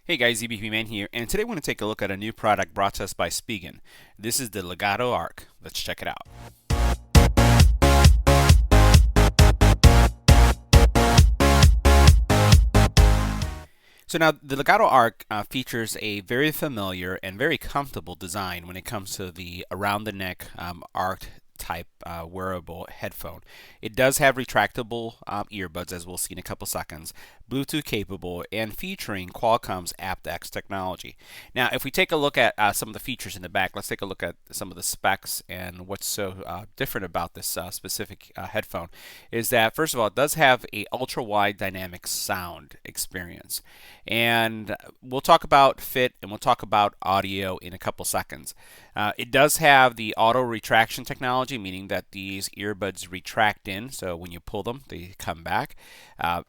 Hey guys, EBPMAN here, and today I want to take a look at a new product brought to us by Spigen. This is the Legato Arc. Let's check it out. So now the Legato Arc features a very familiar and very comfortable design when it comes to the around the neck arc type wearable headphone. It does have retractable earbuds, as we'll see in a couple seconds, Bluetooth capable, and featuring Qualcomm's APTX technology. Now, if we take a look at some of the features in the back, let's take a look at some of the specs and what's so different about this specific headphone. Is that first of all, it does have a ultra wide dynamic sound experience, and we'll talk about fit and we'll talk about audio in a couple seconds. It does have the auto retraction technology, meaning that these earbuds retract in, so when you pull them, they come back.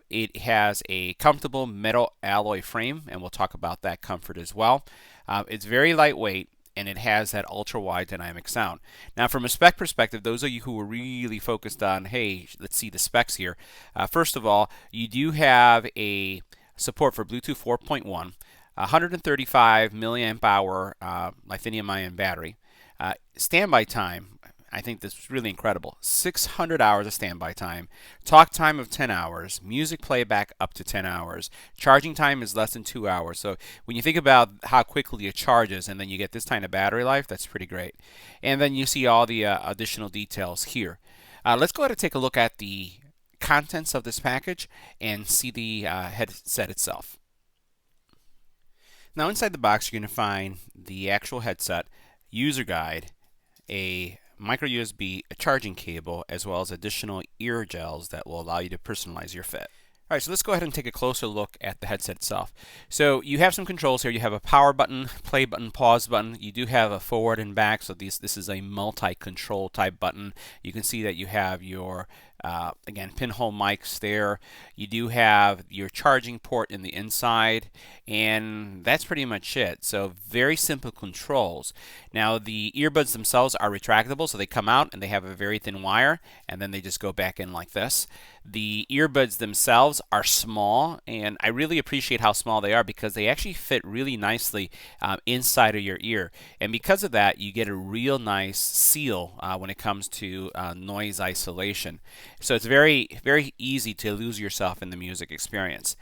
It has a comfortable metal alloy frame, and we'll talk about that comfort as well. It's very lightweight, and it has that ultra wide dynamic sound. Now, from a spec perspective, those of you who are really focused on, hey, let's see the specs here. First of all, you do have a support for Bluetooth 4.1, 135 milliamp hour lithium ion battery. Standby time, I think this is really incredible. 600 hours of standby time, talk time of 10 hours, music playback up to 10 hours, charging time is less than 2 hours. So when you think about how quickly it charges and then you get this kind of battery life, that's pretty great. And then you see all the additional details here. Let's go ahead and take a look at the contents of this package and see the headset itself. Now inside the box you're going to find the actual headset, user guide, a micro USB, a charging cable, as well as additional ear gels that will allow you to personalize your fit. Alright, so let's go ahead and take a closer look at the headset itself. So you have some controls here. You have a power button, play button, pause button. You do have a forward and back, so this is a multi-control type button. You can see that you have your again, pinhole mics there. You do have your charging port in the inside, and that's pretty much it. So very simple controls. Now the earbuds themselves are retractable, so they come out and they have a very thin wire, and then they just go back in like this. The earbuds themselves are small, and I really appreciate how small they are because they actually fit really nicely inside of your ear. And because of that, you get a real nice seal when it comes to noise isolation. So it's very, very easy to lose yourself in the music experience.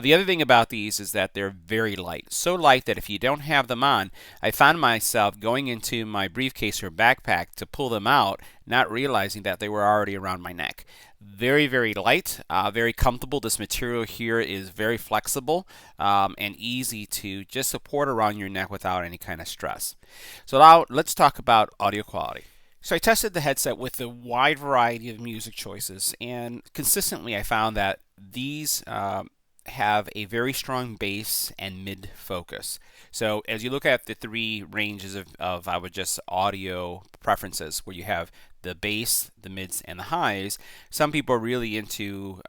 The other thing about these is that they're very light. So light that if you don't have them on, I found myself going into my briefcase or backpack to pull them out, not realizing that they were already around my neck. Very, very light, very comfortable. This material here is very flexible and easy to just support around your neck without any kind of stress. So now let's talk about audio quality. So I tested the headset with a wide variety of music choices, and consistently I found that these have a very strong bass and mid focus. So as you look at the three ranges of I would just audio preferences, where you have the bass, the mids, and the highs, some people are really into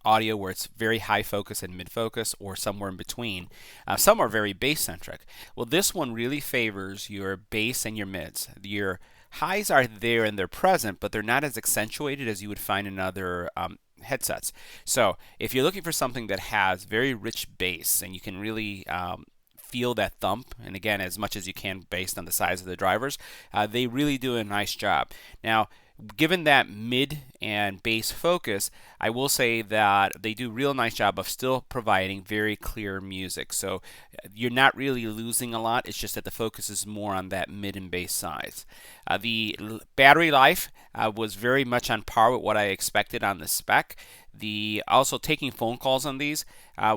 audio where it's very high focus and mid focus, or somewhere in between. Some are very bass centric. Well, this one really favors your bass and your mids. Your highs are there and they're present, but they're not as accentuated as you would find in other headsets. So if you're looking for something that has very rich bass and you can really feel that thump, and again, as much as you can based on the size of the drivers, they really do a nice job. Now, given that mid and bass focus, I will say that they do a real nice job of still providing very clear music. So you're not really losing a lot. It's just that the focus is more on that mid and bass size. The battery life was very much on par with what I expected on the spec. Also taking phone calls on these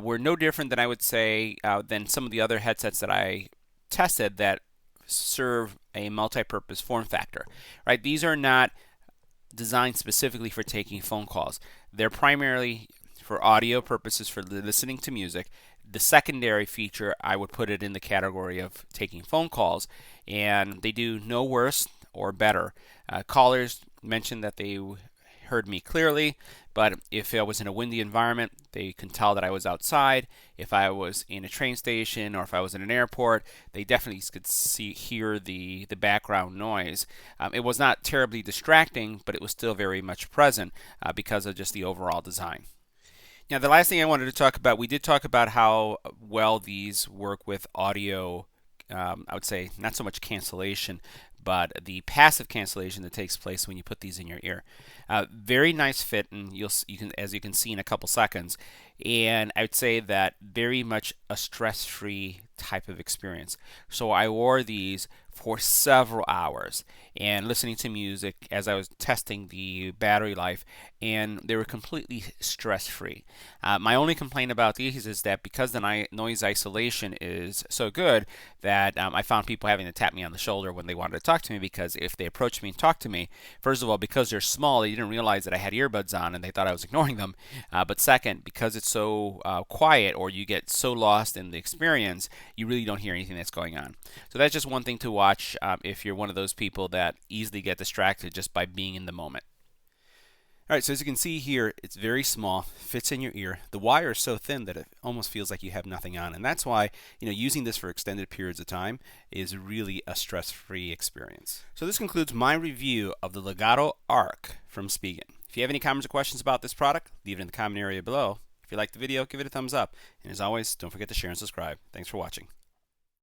were no different than I would say than some of the other headsets that I tested that serve a multi-purpose form factor. Right? These are not designed specifically for taking phone calls. They're primarily for audio purposes, for listening to music. The secondary feature, I would put it in the category of taking phone calls, and they do no worse or better. Callers mentioned that they heard me clearly, but if I was in a windy environment, they can tell that I was outside. If I was in a train station or if I was in an airport, they definitely could hear the background noise. It was not terribly distracting, but it was still very much present because of just the overall design. Now, the last thing I wanted to talk about, we did talk about how well these work with audio. I would say not so much cancellation, but the passive cancellation that takes place when you put these in your ear. Very nice fit, and as you can see in a couple seconds. And I would say that very much a stress-free type of experience. So I wore these for several hours and listening to music as I was testing the battery life, and they were completely stress-free. My only complaint about these is that because the noise isolation is so good that I found people having to tap me on the shoulder when they wanted to talk to me, because if they approached me and talked to me, first of all, because they're small, they didn't realize that I had earbuds on and they thought I was ignoring them. But second, because it's so quiet, or you get so lost in the experience, you really don't hear anything that's going on. So that's just one thing to watch if you're one of those people that easily get distracted just by being in the moment. All right, so as you can see here, it's very small, fits in your ear. The wire is so thin that it almost feels like you have nothing on, and that's why using this for extended periods of time is really a stress-free experience. So this concludes my review of the Legato Arc from Spigen. If you have any comments or questions about this product, leave it in the comment area below. If you liked the video, give it a thumbs up, and as always, don't forget to share and subscribe. Thanks for watching.